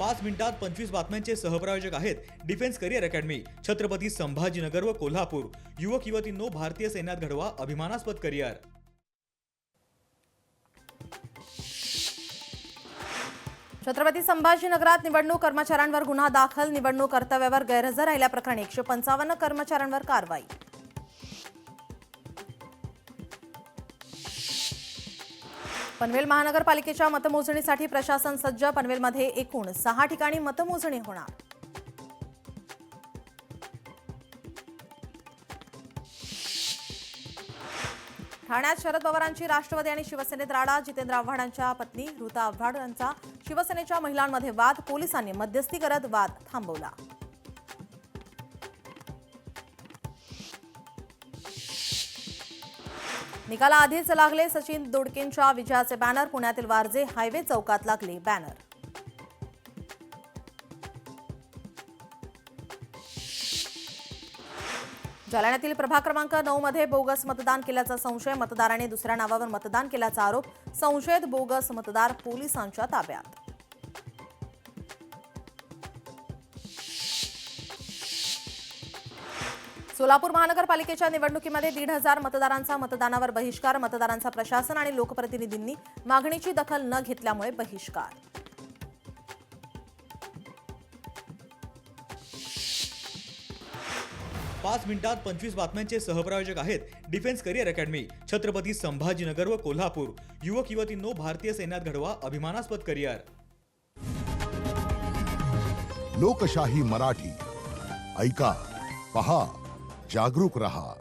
मिनिटात 25 बातम्यांचे सहप्रायोजक आहेत defence career academy, Chhatrapati Sambhajinagar व कोल्हापूर। युवक युवतींनो, भारतीय सैन्यात घडवा अभिमानास्पद करिअर। छत्रपती संभाजीनगरात निवडणूक कर्मचाऱ्यांवर गुन्हा दाखल। निवडणूक कर्तव्यावर गैरहजर राहिल्याप्रकरणी 155 कर्मचाऱ्यांवर कारवाई। पनवेल महानगरपालिकेच्या मतमोजणीसाठी प्रशासन सज्ज। पनवेलमध्ये एकूण 6 ठिकाणी मतमोजणी होणार। ठाण्यात शरद पवारांची राष्ट्रवादी आणि शिवसेनेत राडा। जितेंद्र आव्हाडांच्या पत्नी ऋता आव्हाड यांचा शिवसेनेच्या महिलांमध्ये वाद। पोलिसांनी मध्यस्थी करत वाद थांबवला। निकालाआधीच लागले सचिन दोडकेंच्या विजयाचे बॅनर। पुण्यातील वारजे हायवे चौकात लागले बॅनर। जालन्यातील प्रभाग क्रमांक 9 मध्ये बोगस मतदान केल्याचा संशय। मतदाराने दुसऱ्या नावावर मतदान केल्याचा आरोप। संशयित बोगस मतदार पोलिसांच्या ताब्यात। सोलापूर महानगरपालिकेच्या निवडणुकीमध्ये 1,500 मतदारांचा मतदानावर बहिष्कार। मतदारांचा प्रशासन आणि लोकप्रतिनिधींनी मागणीची दखल न घेतल्यामुळे बहिष्कार। पाच मिनिटात 25 बातम्यांचे सहप्रायोजक आहेत defence career academy, Chhatrapati Sambhajinagar व कोल्हापूर। युवक युवतींनो, भारतीय सैन्यात घडवा अभिमानास्पद करिअर। लोकशाही मराठी ऐका, पहा, जागरूक रहा।